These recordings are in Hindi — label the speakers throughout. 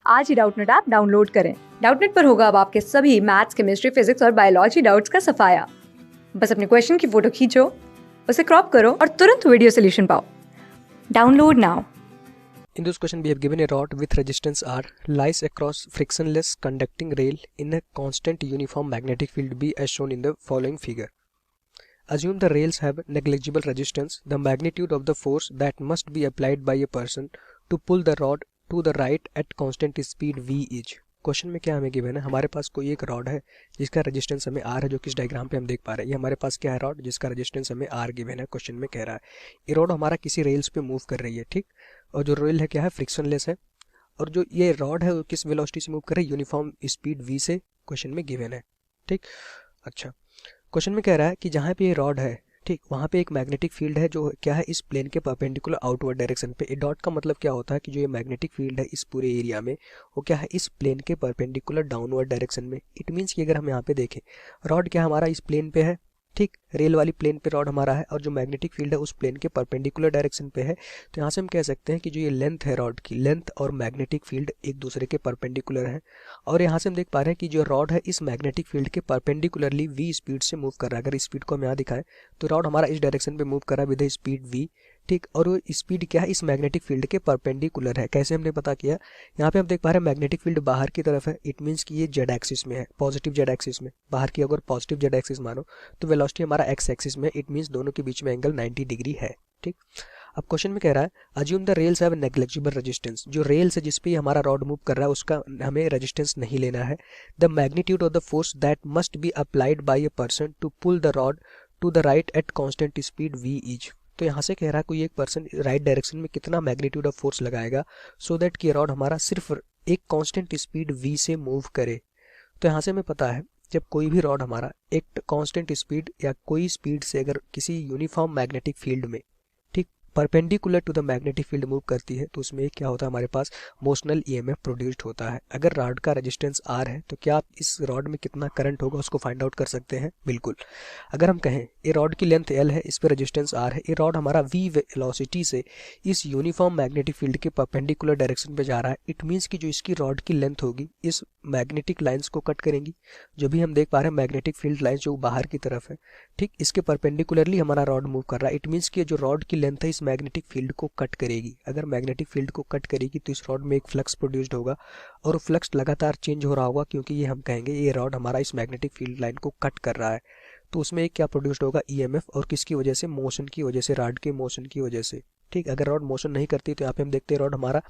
Speaker 1: आज ही डाउटनेट ऐप डाउनलोड करें। डाउटनेट पर होगा अब आपके सभी मैथ्स, केमिस्ट्री, फिजिक्स और बायोलॉजी डाउट्स का सफाया। बस अपने क्वेश्चन की फोटो खींचो, उसे क्रॉप करो और तुरंत वीडियो सोल्यूशन पाओ। Download now.
Speaker 2: In this question, we have given a rod with resistance R lies across frictionless conducting rail in a constant uniform magnetic field B as shown in the following figure. Assume the rails have negligible resistance. The magnitude of the force that must be applied by a person to pull the rod to the right at constant speed V is. Question में क्या हमें गिवन है, हमारे पास कोई एक रॉड है जिसका रेजिस्टेंस हमें आर है, जो कि इस डायग्राम पे हम देख पा रहे हैं। ये हमारे पास क्या है, रॉड जिसका रेजिस्टेंस हमें आर गिवन है। क्वेश्चन में कह रहा है ये रॉड हमारा किसी रेल्स पे मूव कर रही है, ठीक। और जो रेल है क्या है, फ्रिक्शनलेस है। और जो ये रॉड है वो किस वेलोसिटी से मूव कर रही है, यूनिफॉर्म स्पीड वी से क्वेश्चन में गिवन है, ठीक। अच्छा, क्वेश्चन में कह रहा है कि जहाँ पे ये रॉड है, ठीक, वहाँ पे एक मैग्नेटिक फील्ड है जो क्या है, इस प्लेन के परपेंडिकुलर आउटवर्ड डायरेक्शन पे। ए डॉट का मतलब क्या होता है कि जो ये मैग्नेटिक फील्ड है इस पूरे एरिया में वो क्या है, इस प्लेन के परपेंडिकुलर डाउनवर्ड डायरेक्शन में। इट मीन्स कि अगर हम यहाँ पे देखें, रॉड क्या हमारा इस प्लेन पे है, ठीक, रेल वाली प्लेन पे रॉड हमारा है, और जो मैग्नेटिक फील्ड है उस प्लेन के परपेंडिकुलर डायरेक्शन पे है। तो यहाँ से हम कह सकते हैं कि जो ये लेंथ है रॉड की, लेंथ और मैग्नेटिक फील्ड एक दूसरे के परपेंडिकुलर है। और यहाँ से हम देख पा रहे हैं कि जो रॉड है इस मैग्नेटिक फील्ड के परपेंडिकुलरली वी स्पीड से मूव कर रहा है। अगर स्पीड को हम यहाँ दिखाएं तो रॉड हमारा इस डायरेक्शन पे मूव कर रहा है विद स्पीड वी, ठीक। और वो स्पीड क्या है, इस मैग्नेटिक फील्ड के परपेंडिकुलर है। कैसे हमने पता किया, यहाँ पे हम देख पा रहे हैं मैग्नेटिक फील्ड बाहर की तरफ है। इट मीन्स कि ये जेड एक्सिस में है, पॉजिटिव जेड एक्सिस में। बाहर की अगर पॉजिटिव जेड एक्सिस मानो तो वेलोसिटी हमारा एक्स एक्सिस में। इट मीन्स दोनों के बीच में एंगल 90 डिग्री है, ठीक। अब क्वेश्चन में कह रहा है assume the rails have negligible resistance. जो रेल्स है जिस पे हमारा रॉड मूव कर रहा है उसका हमें रेजिस्टेंस नहीं लेना है। The magnitude of the force that must be applied by a person to pull the rod to the right at constant speed v is. तो यहाँ से कह रहा है कोई एक पर्सन राइट डायरेक्शन में कितना मैग्नीट्यूड ऑफ फोर्स लगाएगा सो दैट कि रॉड हमारा सिर्फ एक कांस्टेंट स्पीड v से मूव करे। तो यहाँ से हमें पता है जब कोई भी रॉड हमारा एक कांस्टेंट स्पीड या कोई स्पीड से अगर किसी यूनिफॉर्म मैग्नेटिक फील्ड में, ठीक, perpendicular to the magnetic field move करती है तो उसमें क्या होता है, हमारे पास मोशनल ईएमएफ प्रोड्यूस्ड होता है। अगर रॉड का रेजिस्टेंस आर है तो क्या आप इस रॉड में कितना करंट होगा उसको फाइंड आउट कर सकते हैं, बिल्कुल। अगर हम कहें ये रॉड की लेंथ एल है, इस पर रेजिस्टेंस आर है, ये रॉड हमारा वी वेलोसिटी से इस यूनिफॉर्म मैग्नेटिक फील्ड के परपेंडिकुलर डायरेक्शन पे जा रहा है। इट मीन्स कि जो इसकी रॉड की लेंथ होगी इस मैग्नेटिक लाइंस को कट करेंगी। जो भी हम देख पा रहे हैं मैग्नेटिक फील्ड लाइंस जो बाहर की तरफ है, ठीक, इसके परपेंडिकुलरली हमारा रॉड मूव कर रहा है। इट मीन्स कि जो रॉड की लेंथ है इस मैग्नेटिक फील्ड को कट करेगी। अगर मैग्नेटिक फील्ड को कट करेगी तो इस रॉड में एक फ्लक्स प्रोड्यूस्ड होगा और फ्लक्स लगातार चेंज हो रहा होगा, क्योंकि ये हम कहेंगे ये रॉड हमारा इस मैग्नेटिक फील्ड लाइन को कट कर रहा है। तो उसमें एक क्या प्रोड्यूस्ड होगा, ईएमएफ, और किसकी वजह से, मोशन की वजह से, रॉड के मोशन की वजह से, ठीक। अगर रॉड मोशन नहीं करती तो यहाँ पे हम देखते हैं रॉड हमारा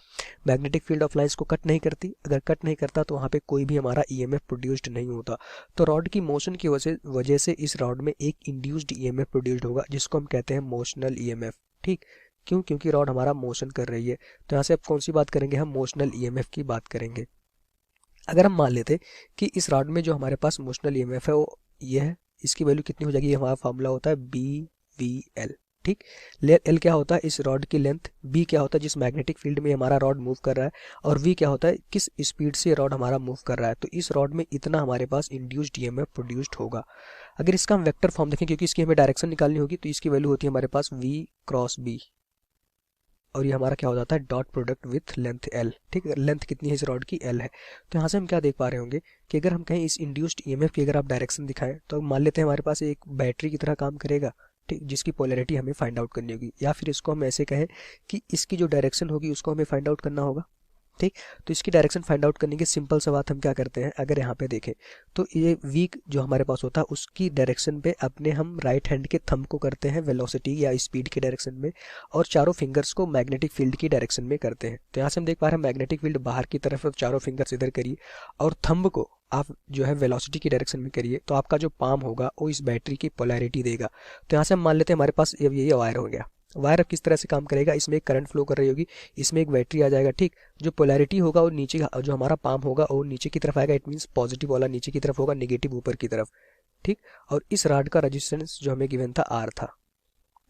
Speaker 2: मैग्नेटिक फील्ड ऑफ लाइंस को कट नहीं करती। अगर कट नहीं करता तो वहाँ पे कोई भी हमारा ईएमएफ प्रोड्यूस्ड नहीं होता। तो रॉड की मोशन की वजह से इस रॉड में एक इंड्यूस्ड ईएमएफ प्रोड्यूस्ड होगा जिसको हम कहते हैं मोशनल ईएमएफ, ठीक। क्यों, क्योंकि रॉड हमारा मोशन कर रही है। तो यहाँ से अब कौन सी बात करेंगे, हम मोशनल ईएमएफ की बात करेंगे। अगर हम मान लेते कि इस रॉड में जो हमारे पास मोशनल ईएमएफ है वो ये है, इसकी वैल्यू कितनी हो जाएगी, ये हमारा फार्मूला होता है बी वी एल, ठीक। एल क्या होता है, इस रॉड की लेंथ, बी क्या होता है जिस मैग्नेटिक फील्ड में हमारा रॉड मूव कर रहा है, और वी क्या होता है किस स्पीड से रॉड हमारा मूव कर रहा है। तो इस रॉड में इतना हमारे पास इंड्यूस्ड ईएमएफ प्रोड्यूस्ड होगा। अगर इसका हम वेक्टर फॉर्म देखें, क्योंकि इसकी हमें डायरेक्शन निकालनी होगी, तो इसकी वैल्यू होती है हमारे पास वी क्रॉस बी, और ये हमारा क्या हो जाता है, dot product with length L, ठीक। लेंथ कितनी है इस रॉड की, एल है। तो यहाँ से हम क्या देख पा रहे होंगे कि अगर हम कहें इस इंड्यूस्ड ईएमएफ की अगर आप डायरेक्शन दिखाएं तो मान लेते हैं हमारे पास एक बैटरी की तरह काम करेगा, ठीक, जिसकी पोलैरिटी हमें फाइंड आउट करनी होगी। या फिर इसको हम ऐसे कहें कि इसकी जो डायरेक्शन होगी उसको हमें फाइंड आउट करना होगा, ठीक। तो इसकी डायरेक्शन फाइंड आउट करने की सिंपल सा बात हम क्या करते हैं, अगर यहाँ पे देखें तो ये वी जो हमारे पास होता है उसकी डायरेक्शन पे अपने हम राइट हैंड के थंब को करते हैं वेलोसिटी या स्पीड की डायरेक्शन में, और चारों फिंगर्स को मैग्नेटिक फील्ड की डायरेक्शन में करते हैं। तो यहाँ से हम देख पा रहे हैं मैग्नेटिक फील्ड बाहर की तरफ है, चारों फिंगर्स इधर करिए और थंब को आप जो है वेलोसिटी की डायरेक्शन में करिए, तो आपका जो पाम होगा वो इस बैटरी की पोलैरिटी देगा। तो यहाँ से हम मान लेते हैं हमारे पास ये वायर हो गया। वायर अब किस तरह से काम करेगा, इसमें एक करंट फ्लो कर रही होगी, इसमें एक बैटरी आ जाएगा, ठीक। जो पोलैरिटी होगा वो नीचे, जो हमारा पाम होगा वो नीचे की तरफ आएगा। इट मीन्स पॉजिटिव वाला नीचे की तरफ होगा, नेगेटिव ऊपर की तरफ, ठीक। और इस रॉड का रेजिस्टेंस जो हमें गिवन था आर था,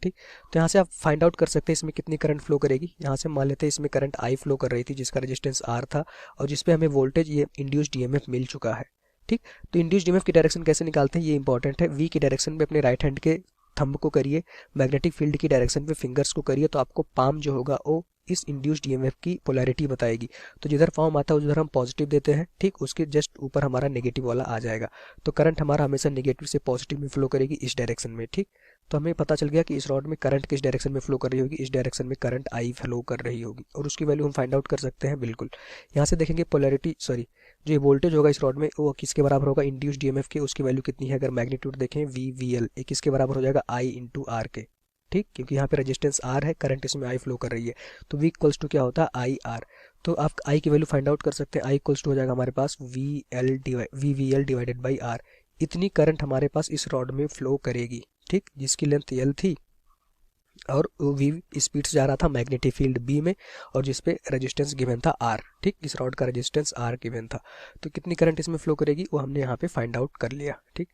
Speaker 2: ठीक। तो यहाँ से आप फाइंड आउट कर सकते हैं इसमें कितनी करंट फ्लो करेगी। यहाँ से मान लेते हैं इसमें करंट आई फ्लो कर रही थी जिसका रेजिस्टेंस आर था, और जिसपे हमें वोल्टेज ये इंड्यूस्ड ईएमएफ मिल चुका है, ठीक। तो इंड्यूस्ड ईएमएफ की डायरेक्शन कैसे निकालते हैं ये इंपॉर्टेंट है। वी की डायरेक्शन में अपने राइट हैंड के थंब को करिए, मैग्नेटिक फील्ड की डायरेक्शन पे फिंगर्स को करिए, तो आपको पाम जो होगा वो इस इंड्यूस्ड ईएमएफ की पोलैरिटी बताएगी। तो जिधर पाम आता है उधर हम पॉजिटिव देते हैं, ठीक, उसके जस्ट ऊपर हमारा नेगेटिव वाला आ जाएगा। तो करंट हमारा हमेशा नेगेटिव से पॉजिटिव में फ्लो करेगी इस डायरेक्शन में, ठीक। तो हमें पता चल गया कि इस रॉड में करंट किस डायरेक्शन में फ्लो कर रही होगी, इस डायरेक्शन में करंट आई फ्लो कर रही होगी, और उसकी वैल्यू हम फाइंड आउट कर सकते हैं बिल्कुल। यहाँ से देखेंगे पोलैरिटी, सॉरी, जो वोल्टेज होगा इस रॉड में वो किसके बराबर होगा, इंड्यूस्ड ईएमएफ के, उसकी वैल्यू कितनी है, अगर मैग्नीट्यूड देखें VVL, ये किसके बराबर हो जाएगा, I इंटू आर के, ठीक, क्योंकि यहाँ पे रेजिस्टेंस R है, करंट इसमें I फ्लो कर रही है, तो V इक्वल्स टू क्या होता है, IR। तो आप I की वैल्यू फाइंड आउट कर सकते हैं, I इक्वल्स टू हो जाएगा हमारे पास VVL डिवाइडेड बाई R। इतनी करंट हमारे पास इस रॉड में फ्लो करेगी, ठीक, जिसकी लेंथ L थी और V स्पीड से जा रहा था मैग्नेटिक फील्ड B में, और जिस पे रेजिस्टेंस गिवन था R, ठीक, इस रॉड का रेजिस्टेंस R गिवन था। तो कितनी करंट इसमें फ्लो करेगी वो हमने यहाँ पे फाइंड आउट कर लिया, ठीक।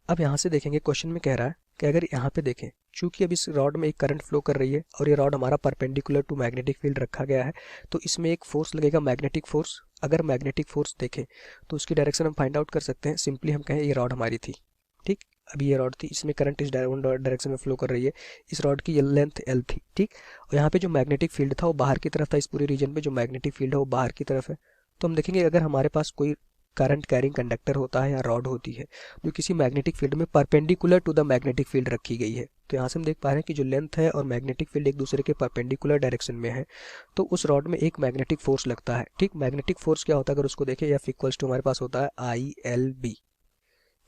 Speaker 2: अब यहाँ से देखेंगे क्वेश्चन में कह रहा है कि अगर यहाँ पे देखें, चूंकि अब इस रॉड में एक करंट फ्लो कर रही है और ये रॉड हमारा परपेंडिकुलर टू मैग्नेटिक फील्ड रखा गया है, तो इसमें एक फोर्स लगेगा, मैग्नेटिक फोर्स। अगर मैग्नेटिक फोर्स देखें तो उसकी डायरेक्शन हम फाइंड आउट कर सकते हैं, सिंपली हम कहें ये रॉड हमारी थी, ठीक, अभी ये रॉड थी, इसमें करंट इस डायरेक्शन में फ्लो कर रही है, इस रॉड की लेंथ L थी, ठीक, और यहाँ पे जो मैग्नेटिक फील्ड था वो बाहर की तरफ था, इस पूरे रीजन में जो मैग्नेटिक फील्ड है वो बाहर की तरफ है। तो हम देखेंगे अगर हमारे पास कोई करंट कैरिंग कंडक्टर होता है या रॉड होती है जो किसी मैग्नेटिक फील्ड में perpendicular to the magnetic field रखी गई है, तो यहाँ से हम देख पा रहे हैं कि जो लेंथ है और मैग्नेटिक फील्ड एक दूसरे के परपेंडिकुलर डायरेक्शन में है, तो उस रॉड में एक मैग्नेटिक फोर्स लगता है, ठीक। मैग्नेटिक फोर्स क्या होता है अगर उसको देखें, F इक्वल्स टू हमारे पास होता है ILB,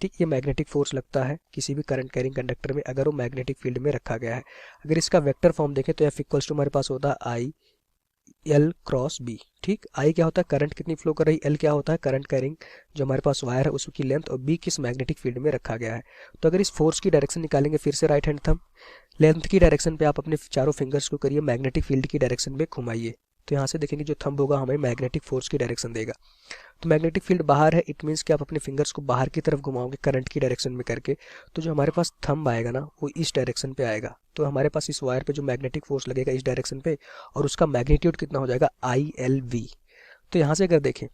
Speaker 2: ठीक, ये मैग्नेटिक फोर्स लगता है किसी भी करंट कैरिंग कंडक्टर में अगर वो मैग्नेटिक फील्ड में रखा गया है। अगर इसका वेक्टर फॉर्म देखें तो F इक्वल्स टू हमारे पास होता है IL क्रॉस B, ठीक। I क्या होता है करंट कितनी फ्लो कर रही, L क्या होता है करंट कैरिंग जो हमारे पास वायर है उसकी लेंथ, और B किस मैग्नेटिक फील्ड में रखा गया है। तो अगर इस फोर्स की डायरेक्शन निकालेंगे, फिर से राइट हैंड थंब लेंथ की डायरेक्शन पे आप अपने चारों फिंगर्स को करिए, मैग्नेटिक फील्ड की डायरेक्शन में घुमाइए, तो यहाँ से देखेंगे जो थंब होगा हमें मैग्नेटिक फोर्स की डायरेक्शन देगा। तो मैग्नेटिक फील्ड बाहर है, इट मीन्स कि आप अपने फिंगर्स को बाहर की तरफ घुमाओगे करंट की डायरेक्शन में करके, तो जो हमारे पास थंब आएगा ना वो इस डायरेक्शन पे आएगा, तो हमारे पास इस वायर पे जो मैग्नेटिक फोर्स लगेगा इस डायरेक्शन पे, और उसका मैग्नीट्यूड कितना हो जाएगा ILV। तो यहाँ से अगर देखें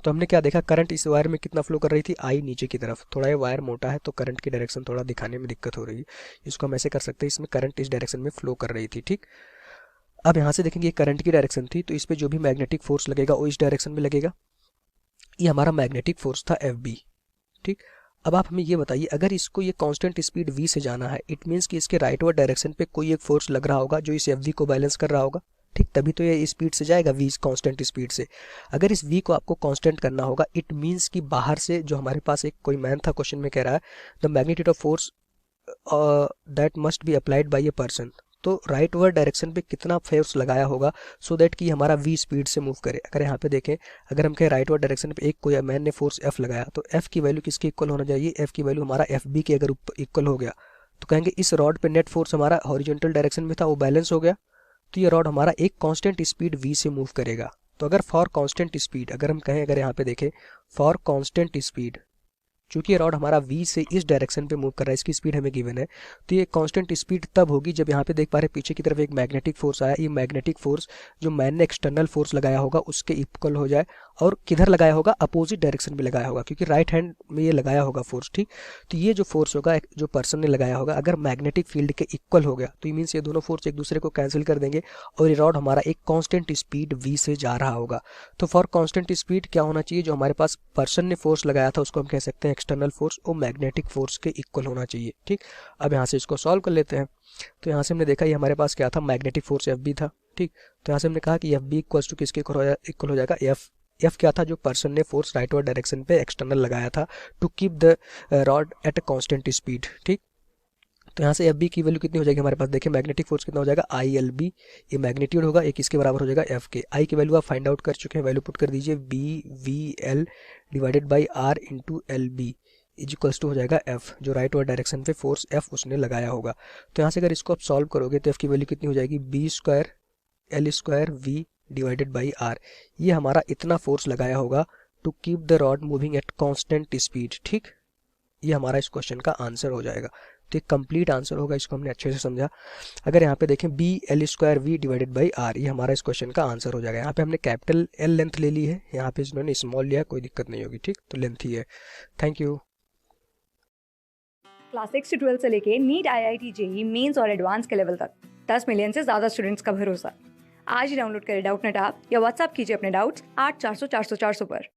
Speaker 2: तो हमने क्या देखा, करंट इस वायर में कितना फ्लो कर रही थी, I नीचे की तरफ, थोड़ा ये वायर मोटा है तो करंट की डायरेक्शन थोड़ा दिखाने में दिक्कत हो रही है, इसको हम ऐसे कर सकते हैं, इसमें करंट इस डायरेक्शन में फ्लो कर रही थी, ठीक। अब यहाँ से देखेंगे करंट की डायरेक्शन थी, तो इस पर जो भी मैग्नेटिक फोर्स लगेगा वो इस डायरेक्शन में लगेगा, ये हमारा मैग्नेटिक फोर्स था FB, ठीक। अब आप हमें ये बताइए अगर इसको ये कांस्टेंट स्पीड V से जाना है, इट मीन्स कि इसके राइटवर्ड डायरेक्शन पे कोई एक फोर्स लग रहा होगा जो इस FV को बैलेंस कर रहा होगा, ठीक, तभी तो ये स्पीड से जाएगा V कांस्टेंट स्पीड से। अगर इस V को आपको कांस्टेंट करना होगा, इट मीन्स कि बाहर से जो हमारे पास एक कोई मैन था, क्वेश्चन में कह रहा है the magnitude of force that must be applied by a person, तो राइटवर्ड डायरेक्शन पे कितना फोर्स लगाया होगा सो दैट कि हमारा V स्पीड से मूव करे। अगर यहाँ पे देखें, अगर हम कहें राइटवर्ड डायरेक्शन पे एक कोई मैन ने फोर्स F लगाया, तो F की वैल्यू किसके इक्वल होना चाहिए, F की वैल्यू हमारा FB के अगर इक्वल हो गया तो कहेंगे इस रॉड पे नेट फोर्स हमारा हॉरिजॉन्टल डायरेक्शन में था वो बैलेंस हो गया, तो ये रॉड हमारा एक कांस्टेंट स्पीड V से मूव करेगा। तो अगर फॉर कांस्टेंट स्पीड अगर हम कहें, अगर यहाँ पे देखें फॉर कांस्टेंट स्पीड, चूंकि ये रॉड हमारा V से इस डायरेक्शन पे मूव कर रहा है, इसकी स्पीड हमें गिवन है, तो ये कांस्टेंट स्पीड तब होगी जब यहाँ पे देख पा रहे पीछे की तरफ एक मैग्नेटिक फोर्स आया, ये मैग्नेटिक फोर्स जो मैन ने एक्सटर्नल फोर्स लगाया होगा उसके इक्वल हो जाए, और किधर लगाया होगा, अपोजिट डायरेक्शन में लगाया होगा, क्योंकि राइट हैंड में ये लगाया होगा फोर्स, ठीक। तो ये जो फोर्स होगा जो पर्सन ने लगाया होगा अगर मैग्नेटिक फील्ड के इक्वल हो गया, तो ये मीन्स ये दोनों फोर्स एक दूसरे को कैंसिल कर देंगे और ये रॉड हमारा एक कांस्टेंट स्पीड V से जा रहा होगा। तो फॉर कांस्टेंट स्पीड क्या होना चाहिए, जो हमारे पास पर्सन ने फोर्स लगाया था उसको हम कह सकते हैं एक्सटर्नल फोर्स, वो मैग्नेटिक फोर्स के इक्वल होना चाहिए, ठीक। अब यहाँ से इसको सॉल्व कर लेते हैं। तो यहाँ से हमने देखा ये हमारे पास क्या था, मैग्नेटिक फोर्स FB था, ठीक। तो यहाँ से हमने कहा कि FB इक्वल्स टू किसके इक्वल हो जाएगा, F क्या था, जो पर्सन ने फोर्स राइटवर्ड डायरेक्शन पे एक्सटर्नल लगाया था to keep the rod at a constant speed, ठीक। तो यहाँ से FB की वैल्यू कितनी हो जाएगी हमारे पास, देखिए मैग्नेटिक फोर्स कितना हो जाएगा ILB, ये मैग्नीट्यूड होगा, एक इसके बराबर हो जाएगा F के। I की वैल्यू आप फाइंड आउट कर चुके हैं, वैल्यू पुट कर दीजिए BVL divided by R into LB is equals to हो जाएगा F, जो राइट वर्ड डायरेक्शन पे फोर्स F उसने लगाया होगा। तो यहाँ से अगर इसको आप सॉल्व करोगे तो F की वैल्यू कितनी हो जाएगी, B square L square V divided by R, ये हमारा इतना फोर्स लगाया होगा to keep the rod moving at constant speed, ठीक। ये हमारा इस क्वेश्चन का आंसर हो जाएगा। तो एक कंप्लीट आंसर होगा, इसको हमने अच्छे से समझा। अगर यहाँ पे देखें B L square V divided by R, ये हमारा इस क्वेश्चन का आंसर हो जाएगा। यहाँ पे हमने कैपिटल L लेंथ ले ली है, यहाँ पे इन्होंने स्मॉल लिया, कोई दिक्कत नहीं होगी, ठीक। तो लेंथ ही है। Thank you.
Speaker 1: क्लास 6 से 12 से लेके नीट, IIT, जेई मेंस और एडवांस के लेवल तक 10 मिलियन से ज्यादा स्टूडेंट्स का भरोसा। आज ही डाउनलोड करें डाउटनेट ऐप या व्हाट्सएप कीजिए अपने डाउट्स 8400 400 400 पर।